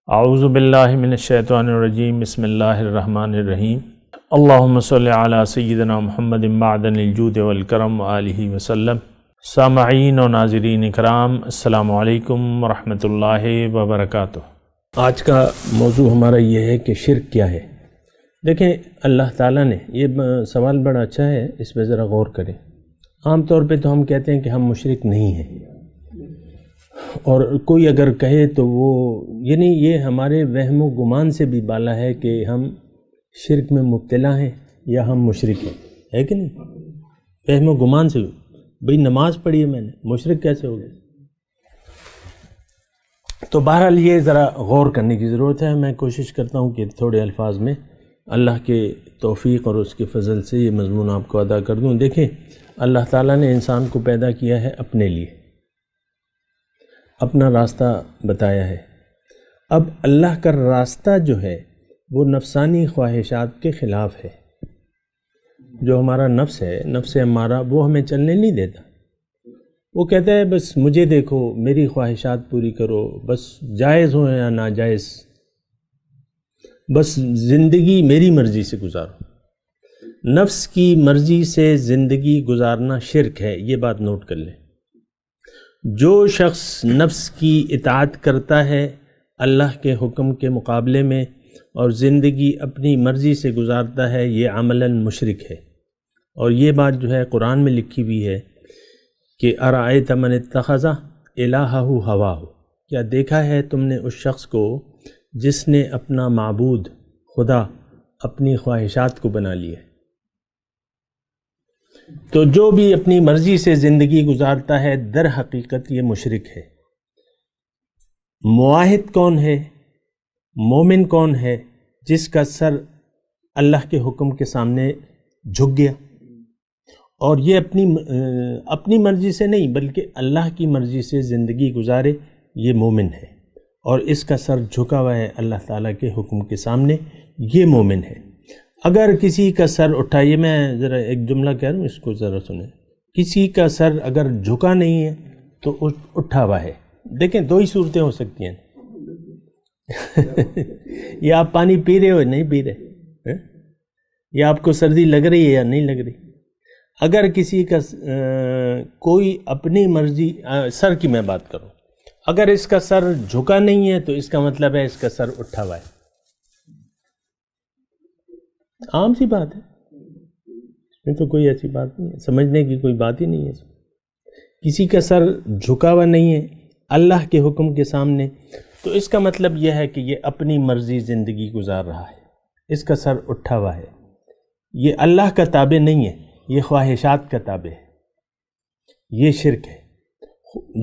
اعوذ باللہ من الشیطان الرجیم بسم اللہ الرحمن الرحیم اللہم صلی علی سیدنا محمد معدن الجود والکرم وآلہ وسلم۔ سامعین و ناظرین اکرام، السلام علیکم ورحمۃ اللہ وبرکاتہ۔ آج کا موضوع ہمارا یہ ہے کہ شرک کیا ہے۔ دیکھیں، اللہ تعالیٰ نے یہ سوال بڑا اچھا ہے، اس پہ ذرا غور کریں۔ عام طور پہ تو ہم کہتے ہیں کہ ہم مشرک نہیں ہیں، اور کوئی اگر کہے تو وہ یعنی یہ ہمارے وہم و گمان سے بھی بالا ہے کہ ہم شرک میں مبتلا ہیں یا ہم مشرک ہیں، ہے کہ نہیں؟ وہم و گمان سے بھئی نماز پڑھی ہے میں نے، مشرک کیسے ہو گئے؟ تو بہرحال یہ ذرا غور کرنے کی ضرورت ہے۔ میں کوشش کرتا ہوں کہ تھوڑے الفاظ میں اللہ کے توفیق اور اس کے فضل سے یہ مضمون آپ کو ادا کر دوں۔ دیکھیں، اللہ تعالیٰ نے انسان کو پیدا کیا ہے اپنے لیے، اپنا راستہ بتایا ہے۔ اب اللہ کا راستہ جو ہے وہ نفسانی خواہشات کے خلاف ہے۔ جو ہمارا نفس ہے، نفس ہمارا، وہ ہمیں چلنے نہیں دیتا۔ وہ کہتا ہے بس مجھے دیکھو، میری خواہشات پوری کرو، بس جائز ہو یا ناجائز، بس زندگی میری مرضی سے گزارو۔ نفس کی مرضی سے زندگی گزارنا شرک ہے، یہ بات نوٹ کر لیں۔ جو شخص نفس کی اطاعت کرتا ہے اللہ کے حکم کے مقابلے میں اور زندگی اپنی مرضی سے گزارتا ہے، یہ عملاً مشرک ہے۔ اور یہ بات جو ہے قرآن میں لکھی ہوئی ہے کہ ارأیت من اتخذ الہہ ہواہ، کیا دیکھا ہے تم نے اس شخص کو جس نے اپنا معبود خدا اپنی خواہشات کو بنا لیا ہے؟ تو جو بھی اپنی مرضی سے زندگی گزارتا ہے در حقیقت یہ مشرک ہے۔ موحد کون ہے، مومن کون ہے؟ جس کا سر اللہ کے حکم کے سامنے جھک گیا اور یہ اپنی مرضی سے نہیں بلکہ اللہ کی مرضی سے زندگی گزارے، یہ مومن ہے۔ اور اس کا سر جھکا ہوا ہے اللہ تعالیٰ کے حکم کے سامنے، یہ مومن ہے۔ اگر کسی کا سر اٹھائیے، میں ذرا ایک جملہ کہہ رہا ہوں، اس کو ذرا سنیں۔ کسی کا سر اگر جھکا نہیں ہے تو اٹھا ہوا ہے۔ دیکھیں، دو ہی صورتیں ہو سکتی ہیں۔ یا آپ پانی پی رہے ہو نہیں پی رہے، یا آپ کو سردی لگ رہی ہے یا نہیں لگ رہی۔ اگر کسی کا کوئی اپنی مرضی، سر کی میں بات کروں، اگر اس کا سر جھکا نہیں ہے تو اس کا مطلب ہے اس کا سر اٹھا ہوا ہے۔ عام سی بات ہے، اس میں تو کوئی ایسی بات نہیں ہے، سمجھنے کی کوئی بات ہی نہیں ہے۔ کسی کا سر جھکا ہوا نہیں ہے اللہ کے حکم کے سامنے تو اس کا مطلب یہ ہے کہ یہ اپنی مرضی زندگی گزار رہا ہے، اس کا سر اٹھا ہوا ہے۔ یہ اللہ کا تابع نہیں ہے، یہ خواہشات کا تابع ہے، یہ شرک ہے۔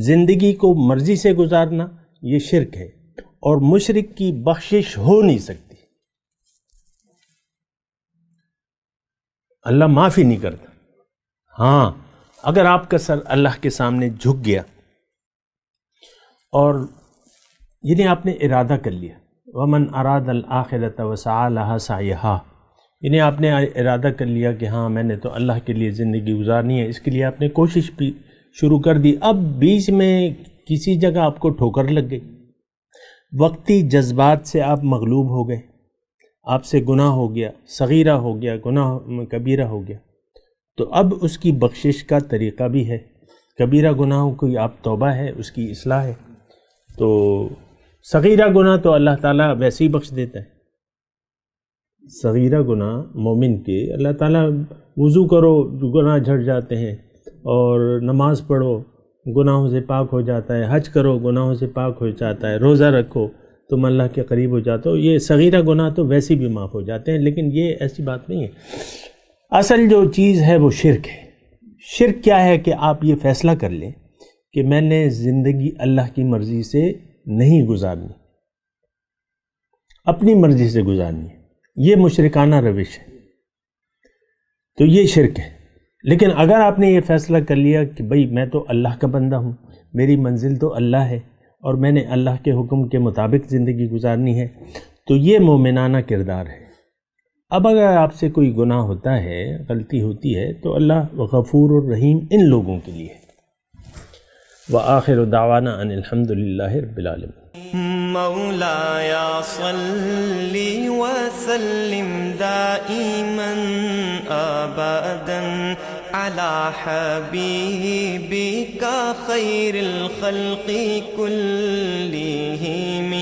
زندگی کو مرضی سے گزارنا یہ شرک ہے، اور مشرک کی بخشش ہو نہیں سکتی۔ اللہ معافی نہیں کرتا۔ ہاں، اگر آپ کا سر اللہ کے سامنے جھک گیا اور یعنی آپ نے ارادہ کر لیا، وَمَنْ أَرَادَ الْآخِرَةَ وَسَعَى لَهَا سَعْيَهَا، یعنی آپ نے ارادہ کر لیا کہ ہاں میں نے تو اللہ کے لیے زندگی گزارنی ہے، اس کے لیے آپ نے کوشش بھی شروع کر دی۔ اب بیچ میں کسی جگہ آپ کو ٹھوکر لگ گئی، وقتی جذبات سے آپ مغلوب ہو گئے، آپ سے گناہ ہو گیا، صغیرہ ہو گیا، گناہ کبیرہ ہو گیا، تو اب اس کی بخشش کا طریقہ بھی ہے۔ کبیرہ گناہوں کی آپ توبہ ہے، اس کی اصلاح ہے، تو صغیرہ گناہ تو اللہ تعالیٰ ویسے ہی بخش دیتا ہے۔ صغیرہ گناہ مومن کے اللہ تعالیٰ، وضو کرو گناہ جھڑ جاتے ہیں، اور نماز پڑھو گناہوں سے پاک ہو جاتا ہے، حج کرو گناہوں سے پاک ہو جاتا ہے، روزہ رکھو تم اللہ کے قریب ہو جاتے ہو۔ یہ صغیرہ گناہ تو ویسے بھی معاف ہو جاتے ہیں، لیکن یہ ایسی بات نہیں ہے۔ اصل جو چیز ہے وہ شرک ہے۔ شرک کیا ہے کہ آپ یہ فیصلہ کر لیں کہ میں نے زندگی اللہ کی مرضی سے نہیں گزارنی، اپنی مرضی سے گزارنی ہے، یہ مشرکانہ روش ہے، تو یہ شرک ہے۔ لیکن اگر آپ نے یہ فیصلہ کر لیا کہ بھئی میں تو اللہ کا بندہ ہوں، میری منزل تو اللہ ہے، اور میں نے اللہ کے حکم کے مطابق زندگی گزارنی ہے، تو یہ مومنانہ کردار ہے۔ اب اگر آپ سے کوئی گناہ ہوتا ہے، غلطی ہوتی ہے، تو اللہ غفور الرحیم ان لوگوں کے لیے ہے۔ وآخر دعوانا ان الحمد للہ رب العالمین۔ مولاي صل وسلم دائما أبدا على حبيبك خير الخلق كلهم